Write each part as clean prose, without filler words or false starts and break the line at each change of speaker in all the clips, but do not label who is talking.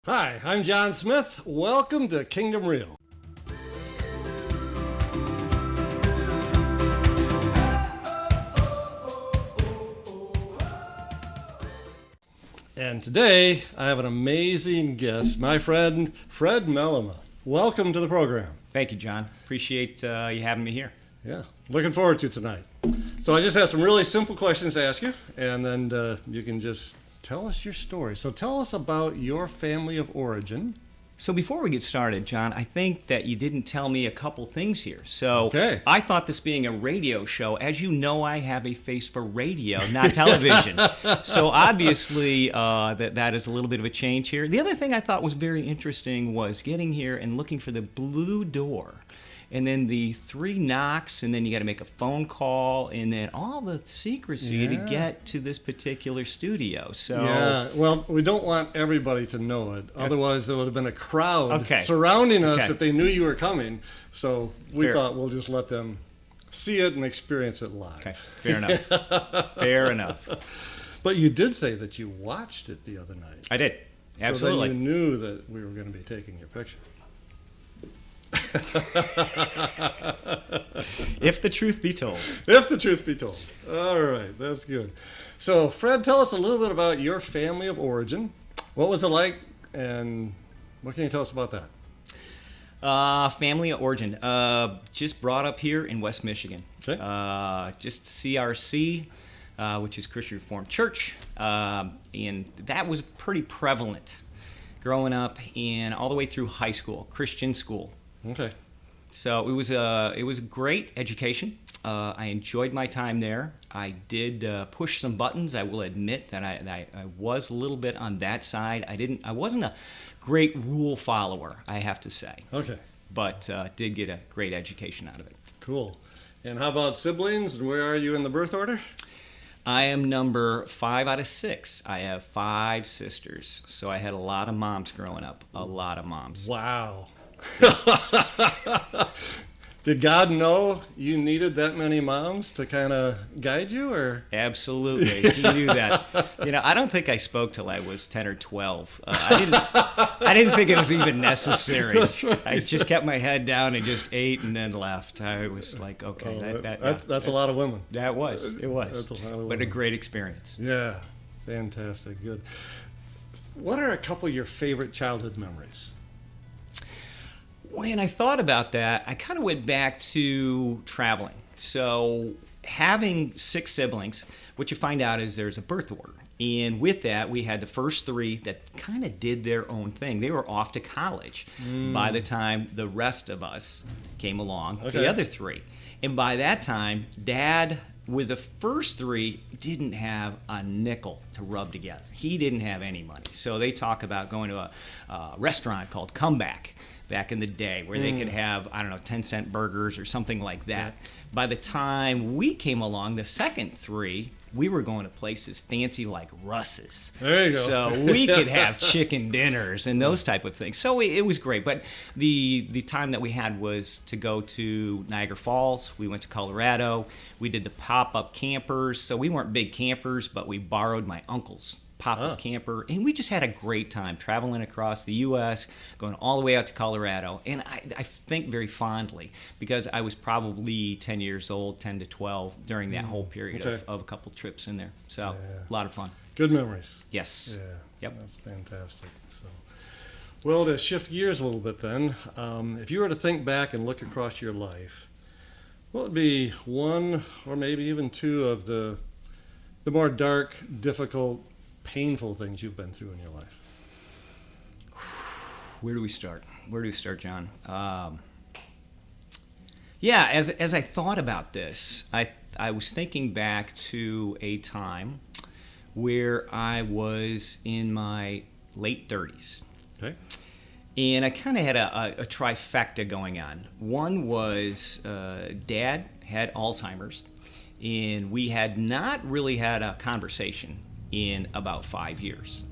Hi, I'm John Smith. Welcome to Kingdom Real. And today, I have an amazing guest, my friend Fred Mellema. Welcome to the program.
Thank you, John. Appreciate you having me here.
Yeah, looking forward to tonight. So I just have some really simple questions to ask you, and then you can just tell us your story. So tell us about your family of origin.
So before we get started, John, I think that you didn't tell me a couple things here. So
Okay.
I thought this being a radio show, as you know, I have a face for radio, not television. So obviously that is a little bit of a change here. The other thing I thought was very interesting was getting here and looking for the blue door. And then the 3 knocks, and then you got to make a phone call, and then all the secrecy to get to this particular studio. So
Yeah, well, we don't want everybody to know it. Otherwise, there would have been a crowd surrounding us if they knew you were coming. So we thought we'll just let them see it and experience it live.
Okay, fair enough. Fair enough.
But you did say that you watched it the other night.
I did. Absolutely.
So then you knew that we were going to be taking your picture.
If the truth be told.
If the truth be told. All right, that's good. So, Fred, tell us a little bit about your family of origin. What was it like, and what can you tell us about that?
Family of origin. Just brought up here in West Michigan.
Okay.
Just CRC, which is Christian Reformed Church, and that was pretty prevalent growing up and all the way through high school, Christian school.
Okay.
So it was a great education. I enjoyed my time there. I did push some buttons. I will admit that I was a little bit on that side. I wasn't a great rule follower, I have to say.
Okay.
But did get a great education out of it.
Cool. And how about siblings? And where are you in the birth order?
I am number 5 out of 6. I have 5 sisters. So I had a lot of moms growing up. A lot of moms.
Wow. Did God know you needed that many moms to kind of guide you, or?
Absolutely, he knew that. I don't think I spoke till I was 10 or 12. I didn't think it was even necessary.
Right.
I just kept my head down and just ate and then left. I was like, okay,
that's a lot of women.
It was.
That's a lot of
But
women.
a great experience.
Yeah, fantastic, good. What are a couple of your favorite childhood memories?
When I thought about that, I kind of went back to traveling. So having 6 siblings, what you find out is there's a birth order. And with that, we had the first 3 that kind of did their own thing. They were off to college by the time the rest of us came along, the other 3. And by that time, Dad, with the first 3, didn't have a nickel to rub together. He didn't have any money. So they talk about going to a restaurant called Comeback back in the day, where they could have, 10-cent burgers or something like that. Yeah. By the time we came along, the second 3, we were going to places fancy like Russ's.
There you go.
So we could have chicken dinners and those type of things. So it was great. But the time that we had was to go to Niagara Falls. We went to Colorado. We did the pop-up campers. So we weren't big campers, but we borrowed my uncle's pop-up camper, and we just had a great time traveling across the U.S., going all the way out to Colorado. And I think very fondly, because I was probably 10 years old, 10 to 12, during that whole period of a couple trips in there. So a lot of fun.
Good memories.
Yes.
Yeah.
Yep.
That's fantastic. So, well, to shift gears a little bit then, if you were to think back and look across your life, what would be 1 or maybe even 2 of the more dark, difficult, painful things you've been through in your life?
Where do we start, John? As I thought about this, I was thinking back to a time where I was in my late 30s.
Okay.
And I kind of had a trifecta going on. One was Dad had Alzheimer's, and we had not really had a conversation in about 5 years.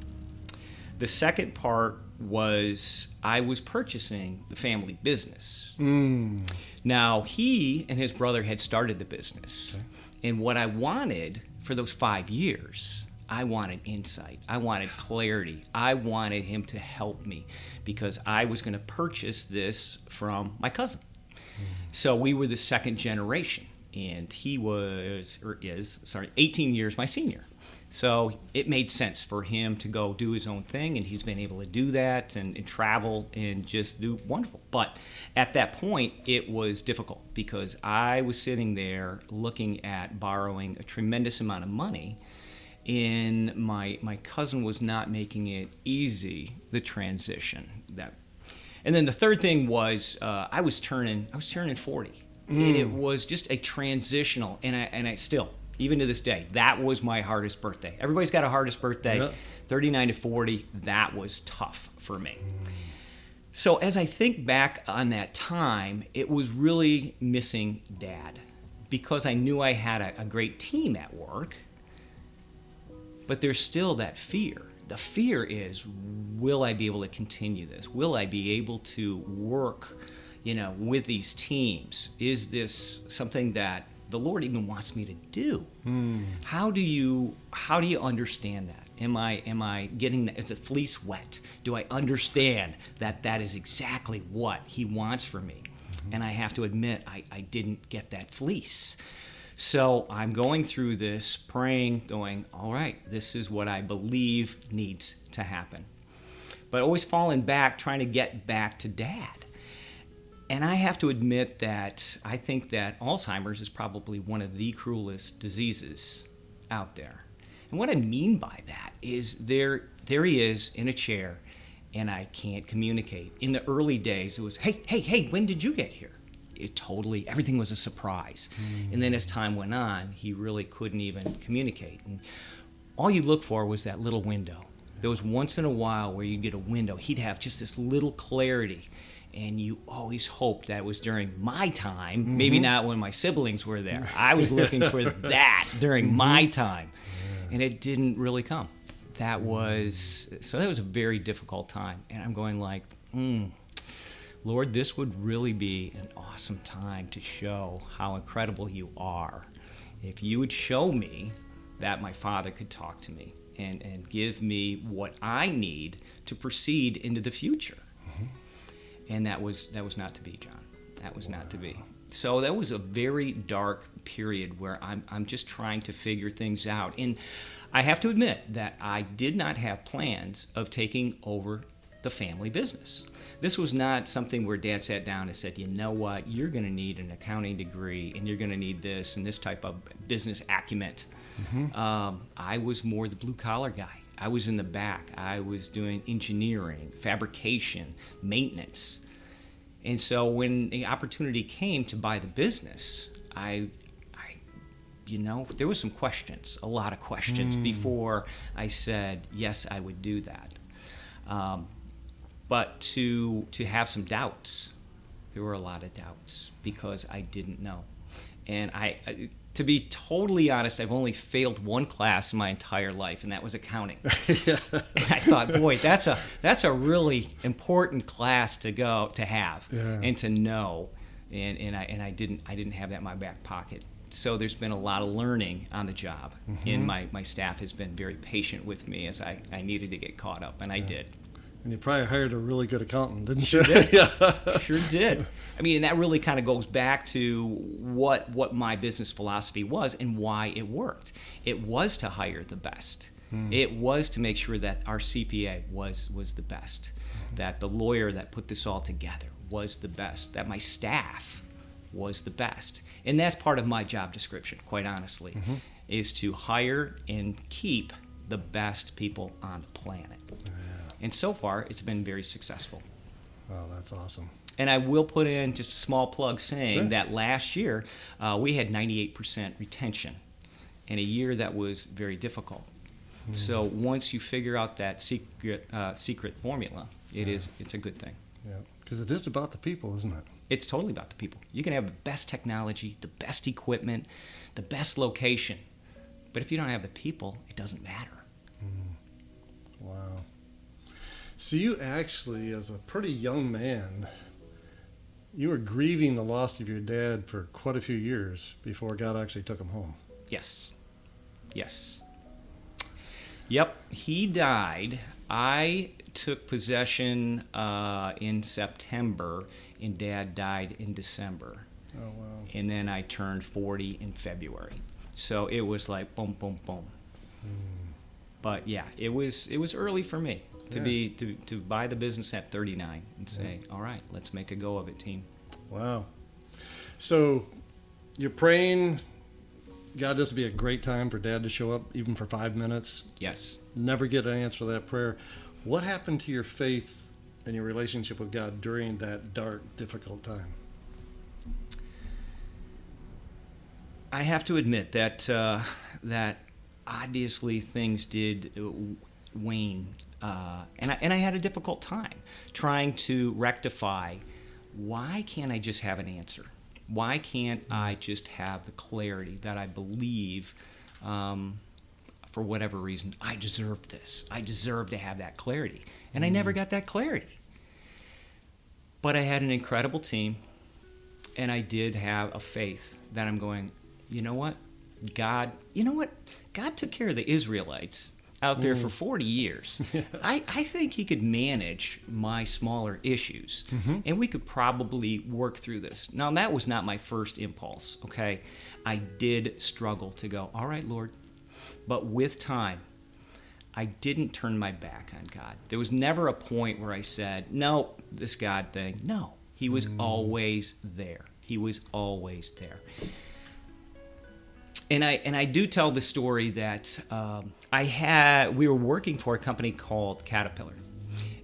The second part was I was purchasing the family business. Now, he and his brother had started the business. Okay. And what I wanted for those 5 years, I wanted insight. I wanted clarity. I wanted him to help me because I was going to purchase this from my cousin. So we were the second generation, and he was, or is, 18 years my senior. So it made sense for him to go do his own thing, and he's been able to do that and travel and just do wonderful. But at that point, it was difficult because I was sitting there looking at borrowing a tremendous amount of money, and my cousin was not making it easy, the transition. And then the third thing was I was turning 40. And it was just a transitional, and I still, even to this day, that was my hardest birthday. Everybody's got a hardest birthday. Yep. 39 to 40, that was tough for me. So as I think back on that time, it was really missing Dad because I knew I had a great team at work, but there's still that fear. The fear is, will I be able to continue this? Will I be able to work, with these teams? Is this something that the Lord even wants me to do? How do you understand that? Am I getting that? Is the fleece wet? Do I understand that is exactly what He wants for me? And I have to admit, I didn't get that fleece. So I'm going through this, praying, going, all right, this is what I believe needs to happen. But always falling back, trying to get back to Dad. And I have to admit that I think that Alzheimer's is probably one of the cruelest diseases out there. And what I mean by that is there he is in a chair, and I can't communicate. In the early days, it was, hey, when did you get here? Everything was a surprise. And then as time went on, he really couldn't even communicate. And all you look for was that little window. There was once in a while where you'd get a window. He'd have just this little clarity. And you always hoped that it was during my time, maybe not when my siblings were there. I was looking for that during my time. And it didn't really come. That was a very difficult time. And I'm going like, Lord, this would really be an awesome time to show how incredible you are. If you would show me that my father could talk to me and give me what I need to proceed into the future. And that was not to be, John. That was not to be. So that was a very dark period where I'm just trying to figure things out. And I have to admit that I did not have plans of taking over the family business. This was not something where Dad sat down and said, you know what, you're going to need an accounting degree and you're going to need this and this type of business acumen. I was more the blue-collar guy. I was in the back. I was doing engineering, fabrication, maintenance. And so when the opportunity came to buy the business, there was some questions, a lot of questions before I said, yes, I would do that. But to have some doubts, there were a lot of doubts because I didn't know. And to be totally honest, I've only failed one class in my entire life, and that was accounting. And I thought, boy, that's a really important class to have and to know. And I didn't have that in my back pocket. So there's been a lot of learning on the job, and my staff has been very patient with me as I needed to get caught up, and I did.
And you probably hired a really good accountant, didn't you?
Sure did. Sure did. I mean, and that really kind of goes back to what my business philosophy was and why it worked. It was to hire the best. It was to make sure that our CPA was the best, that the lawyer that put this all together was the best, that my staff was the best. And that's part of my job description, quite honestly, is to hire and keep the best people on the planet. And so far, it's been very successful.
Wow, that's awesome.
And I will put in just a small plug saying that last year, we had 98% retention in a year that was very difficult. So once you figure out that secret formula, it's a good thing.
Yeah, because it is about the people, isn't it?
It's totally about the people. You can have the best technology, the best equipment, the best location. But if you don't have the people, it doesn't matter.
Wow. So you actually, as a pretty young man, you were grieving the loss of your dad for quite a few years before God actually took him home.
Yes. Yep, he died. I took possession in September, and Dad died in December.
Oh, wow.
And then I turned 40 in February. So it was like boom, boom, boom. But yeah, it was early for me to to buy the business at 39 and say, all right, let's make a go of it, team.
Wow. So you're praying, God, this would be a great time for Dad to show up, even for 5 minutes.
Yes.
Never get an answer to that prayer. What happened to your faith and your relationship with God during that dark, difficult time?
I have to admit that that obviously things did wane, and I had a difficult time trying to rectify. Why can't I just have an answer? Why can't I just have the clarity that I believe, for whatever reason, I deserve this. I deserve to have that clarity. And I never got that clarity. But I had an incredible team, and I did have a faith that I'm going, you know what? God took care of the Israelites out there for 40 years. I think he could manage my smaller issues, and we could probably work through this. Now, that was not my first impulse, okay? I did struggle to go, all right, Lord. But with time, I didn't turn my back on God. There was never a point where I said, no, this God thing. No, he was always there. He was always there. And I do tell the story that we were working for a company called Caterpillar,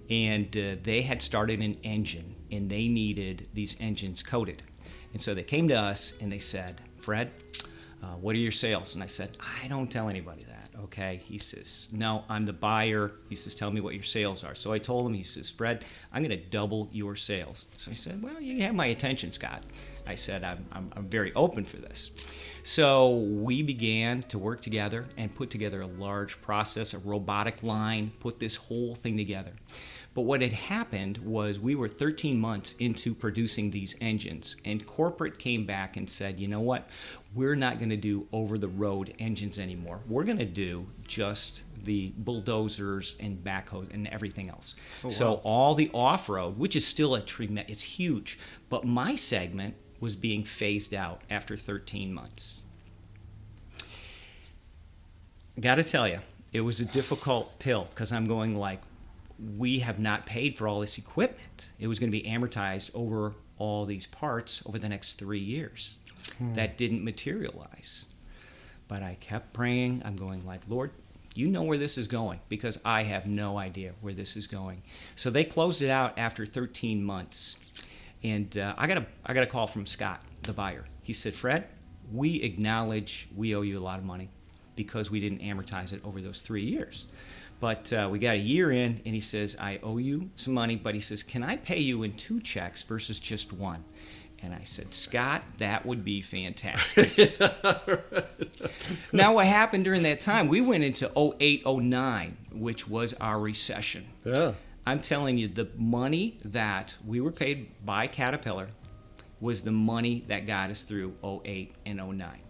and they had started an engine, and they needed these engines coated. And so they came to us and they said, Fred, what are your sales? And I said, I don't tell anybody that, okay? He says, no, I'm the buyer. He says, tell me what your sales are. So I told him, he says, Fred, I'm going to double your sales. So I said, well, you have my attention, Scott. I said, I'm very open for this. So we began to work together and put together a large process, a robotic line, put this whole thing together. But what had happened was we were 13 months into producing these engines, and corporate came back and said, you know what, we're not going to do over-the-road engines anymore. We're going to do just the bulldozers and backhoes and everything else. Oh, wow. So all the off-road, which is still it's huge, but my segment was being phased out after 13 months. Got to tell you, it was a difficult pill because I'm going like, we have not paid for all this equipment. It was going to be amortized over all these parts over the next 3 years. That didn't materialize. But I kept praying. I'm going like, Lord, you know where this is going, because I have no idea where this is going. So they closed it out after 13 months. And I got a call from Scott, the buyer. He said, Fred, we acknowledge we owe you a lot of money because we didn't amortize it over those 3 years. But we got a year in, and he says, I owe you some money, but he says, can I pay you in 2 checks versus just 1? And I said, Scott, that would be fantastic. Now, what happened during that time, we went into 08, 09, which was our recession.
Yeah.
I'm telling you, the money that we were paid by Caterpillar was the money that got us through 08 and 09.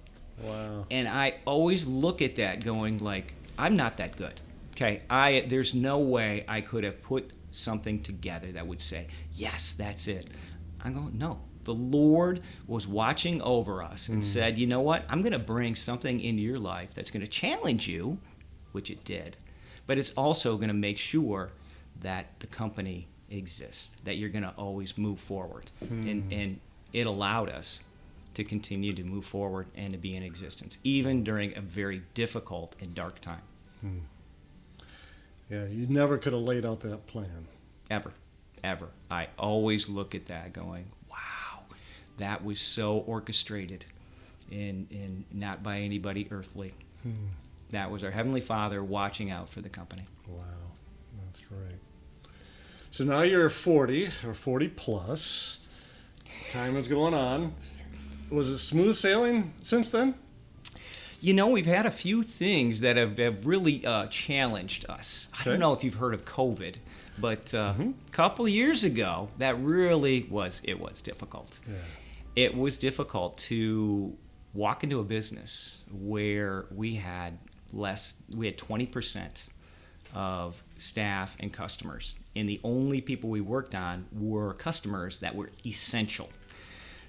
Wow.
And I always look at that going like, I'm not that good. Okay, there's no way I could have put something together that would say, yes, that's it. I'm going, no. The Lord was watching over us and said, you know what? I'm going to bring something into your life that's going to challenge you, which it did, but it's also going to make sure that the company exists, that you're going to always move forward. And it allowed us to continue to move forward and to be in existence, even during a very difficult and dark time.
Yeah, you never could have laid out that plan.
Ever. I always look at that going, wow, that was so orchestrated and not by anybody earthly. That was our Heavenly Father watching out for the company.
Wow, that's great. So now you're 40 or 40 plus. Time is going on. Was it smooth sailing since then?
You know, we've had a few things that have really challenged us. Okay. I don't know if you've heard of COVID, but a couple years ago, that really was difficult. Yeah. It was difficult to walk into a business where we had we had 20% of staff and customers. And the only people we worked on were customers that were essential.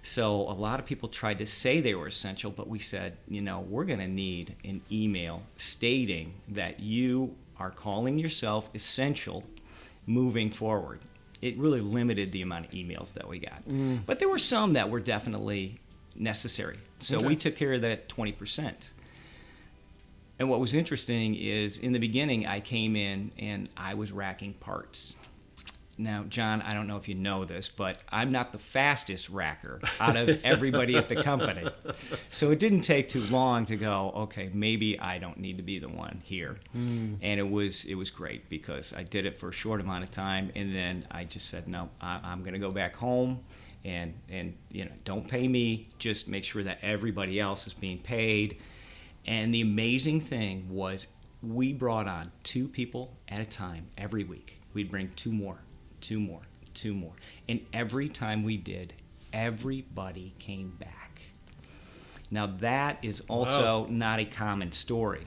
So a lot of people tried to say they were essential, but we said, we're going to need an email stating that you are calling yourself essential moving forward. It really limited the amount of emails that we got. But there were some that were definitely necessary. So we took care of that 20%. And what was interesting is in the beginning, I came in and I was racking parts. Now, John, I don't know if you know this, but I'm not the fastest racker out of everybody at the company. So it didn't take too long to go, okay, maybe I don't need to be the one here. And it was great because I did it for a short amount of time, and then I just said, no, I'm going to go back home and don't pay me, just make sure that everybody else is being paid. And the amazing thing was we brought on 2 people at a time every week. We'd bring 2 more. And every time we did, everybody came back. Now that is also not a common story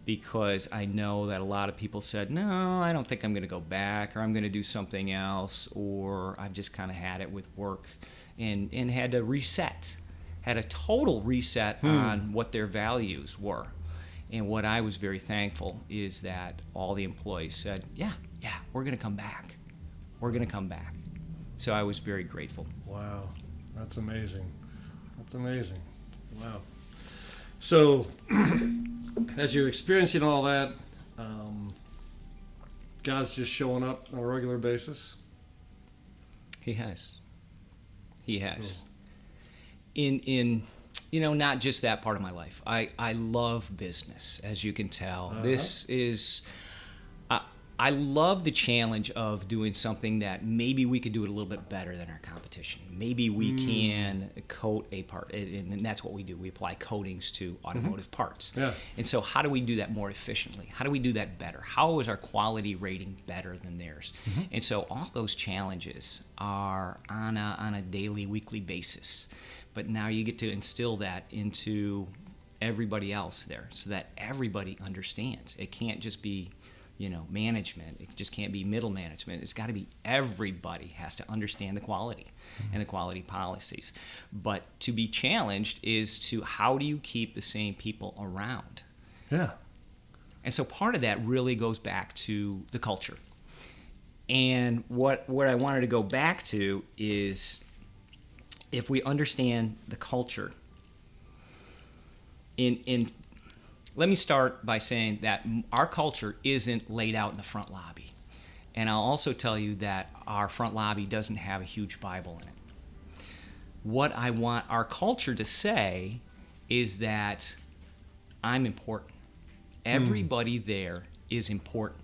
because I know that a lot of people said, no, I don't think I'm going to go back, or I'm going to do something else, or I've just kind of had it with work and had to reset, had a total reset on what their values were. And what I was very thankful is that all the employees said, yeah, we're going to come back. We're going to come back. So I was very grateful.
Wow, that's amazing. That's amazing. Wow. So, as you're experiencing all that, God's just showing up on a regular basis?
He has. Cool. In not just that part of my life. I love business, as you can tell. This is... I love the challenge of doing something that maybe we could do it a little bit better than our competition. Maybe we can coat a part, and that's what we do. We apply coatings to automotive parts. Yeah. And so how do we do that more efficiently? How do we do that better? How is our quality rating better than theirs? And so all those challenges are on a daily, weekly basis. But now you get to instill that into everybody else there so that everybody understands. It can't just be management. It just can't be middle management. It's got to be everybody has to understand the quality and the quality policies. But to be challenged is to how do you keep the same people around?
Yeah.
And so part of that really goes back to the culture. And what I wanted to go back to is if we understand the culture let me start by saying that our culture isn't laid out in the front lobby. And I'll also tell you that our front lobby doesn't have a huge Bible in it. What I want our culture to say is that I'm important. Everybody there is important.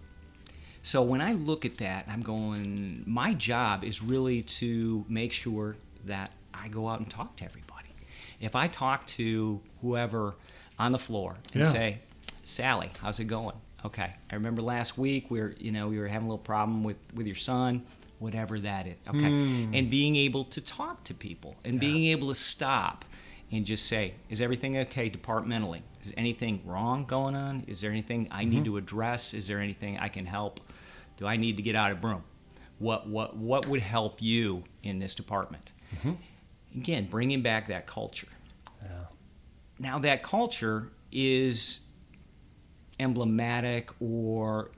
So when I look at that, I'm going, my job is really to make sure that I go out and talk to everybody. If I talk to whoever on the floor and say, Sally, how's it going? Okay, I remember last week we were having a little problem with your son, whatever that is. Okay, and being able to talk to people and being able to stop and just say, is everything okay departmentally? Is anything wrong going on? Is there anything I need to address? Is there anything I can help? Do I need to get out of broom? What would help you in this department? Again, bringing back that culture. Yeah. Now that culture is emblematic or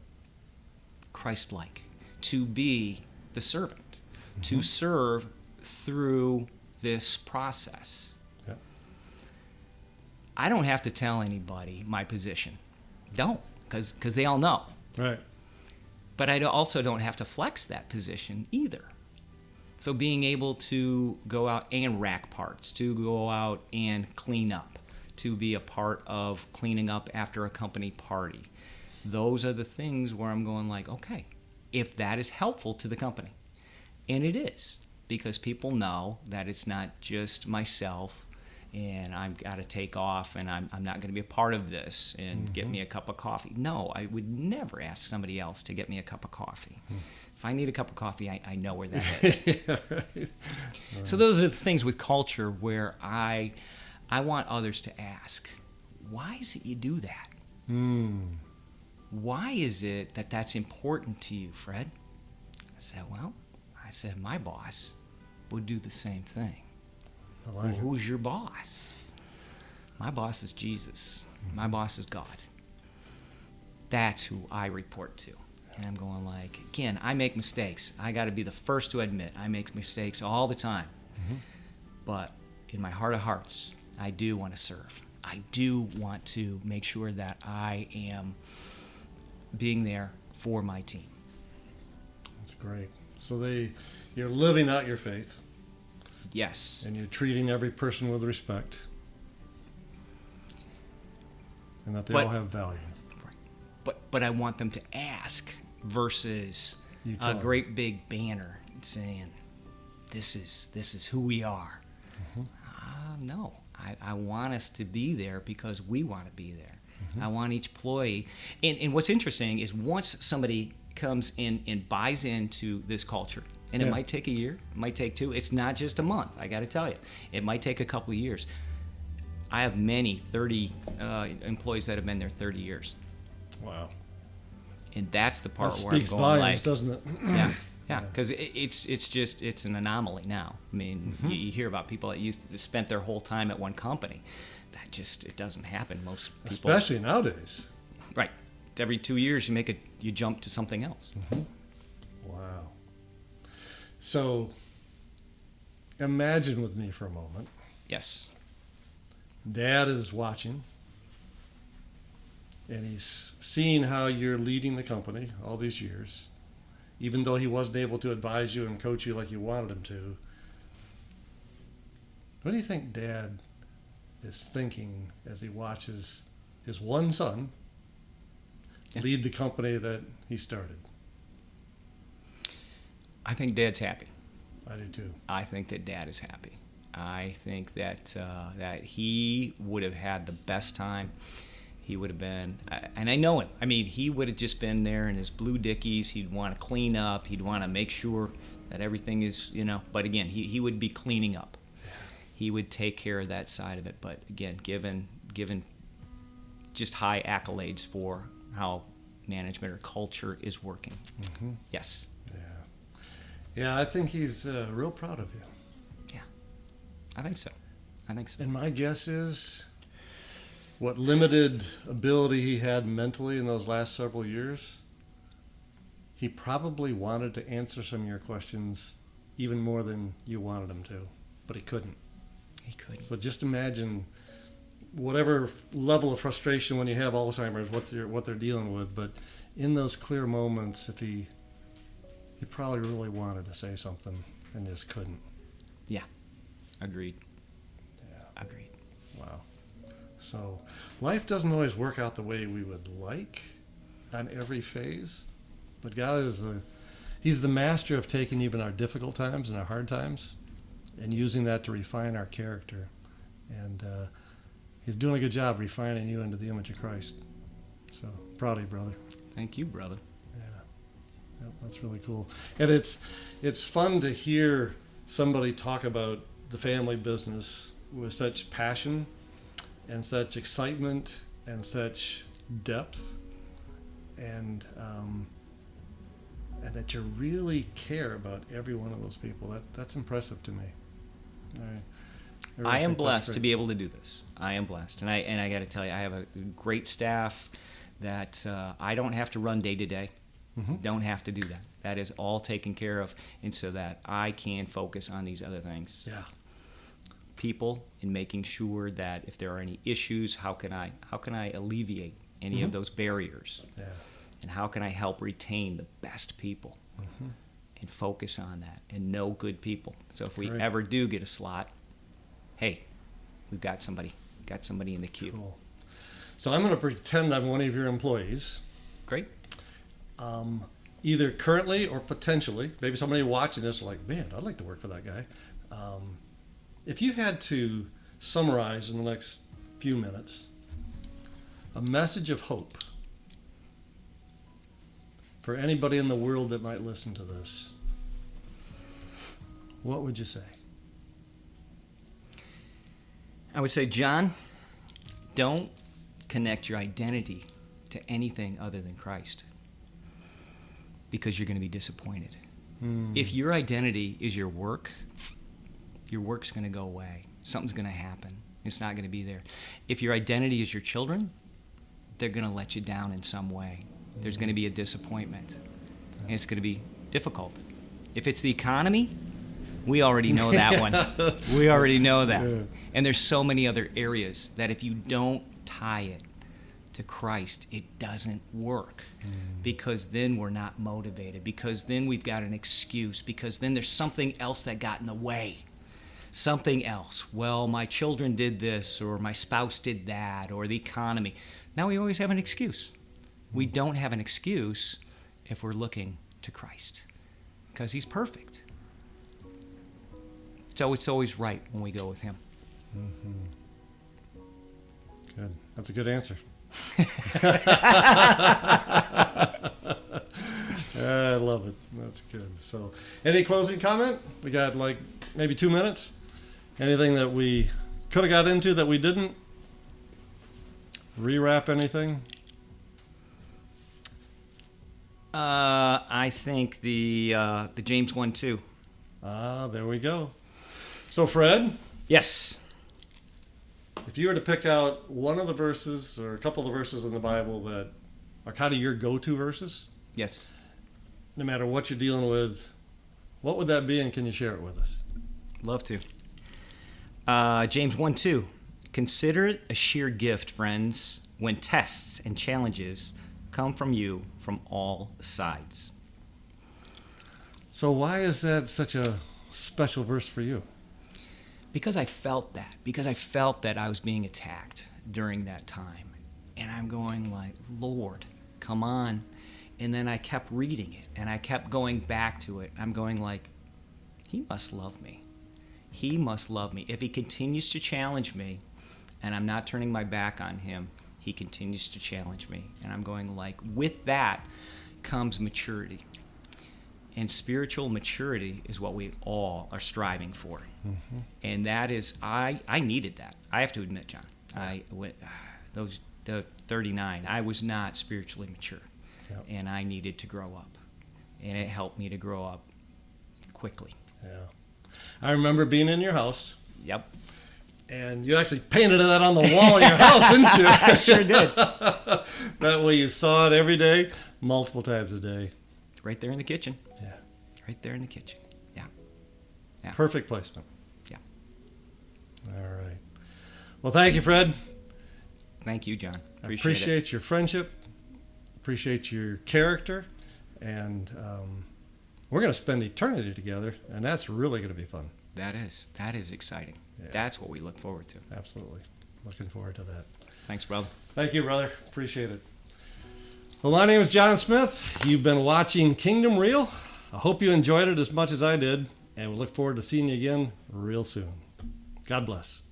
Christ-like, to be the servant, to serve through this process. Yeah. I don't have to tell anybody my position. Don't, because they all know.
Right.
But I also don't have to flex that position either. So being able to go out and rack parts, to go out and clean up, to be a part of cleaning up after a company party. Those are the things where I'm going like, okay, if that is helpful to the company. And it is, because people know that it's not just myself and I've got to take off and I'm not going to be a part of this and get me a cup of coffee. No, I would never ask somebody else to get me a cup of coffee. If I need a cup of coffee, I know where that is. Yeah, right. So those are the things with culture where I want others to ask, why is it you do that? Why is it that that's important to you, Fred? I said, well, my boss would do the same thing. Well, who's your boss? My boss is Jesus. My boss is God. That's who I report to. And I'm going like, again, I make mistakes. I got to be the first to admit I make mistakes all the time. But in my heart of hearts, I do want to serve. I do want to make sure that I am being there for my team.
That's great. So you're living out your faith.
Yes.
And you're treating every person with respect. And that they all have value.
But I want them to ask versus a great big banner saying, this is who we are. No. I want us to be there because we want to be there. I want each employee. And what's interesting is once somebody comes in and buys into this culture, and it might take a year, it might take 2. It's not just a month, I got to tell you. It might take a couple of years. I have many 30 employees that have been there 30 years.
Wow.
And that's the part
that
where I'm
speaks
going
volumes,
like,
doesn't it?
Yeah, because it's an anomaly now. I mean, you hear about people that used to spent their whole time at one company. That it doesn't happen. Most people,
especially nowadays.
Right. Every 2 years, you jump to something else.
Wow. So, imagine with me for a moment.
Yes.
Dad is watching, and he's seeing how you're leading the company all these years, even though he wasn't able to advise you and coach you like you wanted him to. What do you think Dad is thinking as he watches his one son lead the company that he started?
I think Dad's happy.
I do too.
I think that Dad is happy. I think that that he would have had the best time. He would have been, and I know him. I mean, he would have just been there in his blue dickies. He'd want to clean up. He'd want to make sure that everything is, But again, he would be cleaning up. He would take care of that side of it. But again, given just high accolades for how management or culture is working. Yes.
Yeah, I think he's real proud of you.
Yeah, I think so.
And my guess is what limited ability he had mentally in those last several years, he probably wanted to answer some of your questions even more than you wanted him to, but he couldn't. So just imagine whatever level of frustration when you have Alzheimer's, what they're dealing with, but in those clear moments, if he probably really wanted to say something and just couldn't.
Yeah, agreed.
Yeah.
Agreed.
Wow. So life doesn't always work out the way we would like on every phase, but God He's the master of taking even our difficult times and our hard times and using that to refine our character. And He's doing a good job refining you into the image of Christ. So proud of you, brother.
Thank you, brother.
Yep, that's really cool. And it's fun to hear somebody talk about the family business with such passion and such excitement and such depth, and that you really care about every one of those people. That's impressive to me.
I am blessed to be able to do this. I am blessed, and I got to tell you, I have a great staff that I don't have to run day to day. Don't have to do that. That is all taken care of, and so that I can focus on these other things.
Yeah.
People, and making sure that if there are any issues, how can I alleviate any of those barriers?
Yeah.
And how can I help retain the best people and focus on that and know good people? So if we ever do get a slot, hey, we've got somebody in the queue.
Cool. So I'm going to pretend I'm one of your employees.
Great.
Either currently or potentially. Maybe somebody watching this is like, man, I'd like to work for that guy. If you had to summarize in the next few minutes a message of hope for anybody in the world that might listen to this, what would you say?
I would say, John, don't connect your identity to anything other than Christ, because you're going to be disappointed. If your identity is your work's going to go away. Something's going to happen. It's not going to be there. If your identity is your children, they're going to let you down in some way. There's going to be a disappointment, and it's going to be difficult. If it's the economy, we already know that one. We already know that.
Yeah.
And there's so many other areas that if you don't tie it to Christ, it doesn't work. Because then we're not motivated, because then we've got an excuse, because then there's something else that got in the way. Something else. Well, my children did this, or my spouse did that, or the economy. Now we always have an excuse. We don't have an excuse if we're looking to Christ, because he's perfect. So it's always right when we go with him.
Good. That's a good answer. I love it. That's good. So, any closing comment? We got like maybe 2 minutes. Anything that we could have got into that we didn't? Rewrap anything?
I think the James 1:2.
There we go. So, Fred,
Yes.
if you were to pick out one of the verses or a couple of the verses in the Bible that are kind of your go-to verses,
Yes.
no matter what you're dealing with, what would that be, and can you share it with us?
Love to. James 1:2. Consider it a sheer gift, friends, when tests and challenges come from you from all sides.
So why is that such a special verse for you?
Because I felt that. Because I felt that I was being attacked during that time. And I'm going like, Lord, come on. And then I kept reading it, and I kept going back to it. I'm going like, he must love me. He must love me. If he continues to challenge me, and I'm not turning my back on him, he continues to challenge me. And I'm going like, with that comes maturity. And spiritual maturity is what we all are striving for. And that is, I needed that. I have to admit, John, the 39, I was not spiritually mature.
Yep.
And I needed to grow up. And it helped me to grow up quickly.
Yeah. I remember being in your house,
Yep.
and you actually painted that on the wall in your house, didn't you?
I sure did.
That way you saw it every day, multiple times a day.
Right there in the kitchen.
Yeah.
Right there in the kitchen. Yeah. Yeah.
Perfect placement.
Yeah.
All right. Well, thank you, Fred.
Thank you, John.
I
Appreciate it.
appreciate your friendship, appreciate your character, and we're going to spend eternity together, and that's really going to be fun.
That is exciting.
Yeah.
That's what we look forward to.
Absolutely. Looking forward to that.
Thanks, brother.
Thank you, brother. Appreciate it. Well, my name is John Smith. You've been watching Kingdom Real. I hope you enjoyed it as much as I did, and we look forward to seeing you again real soon. God bless.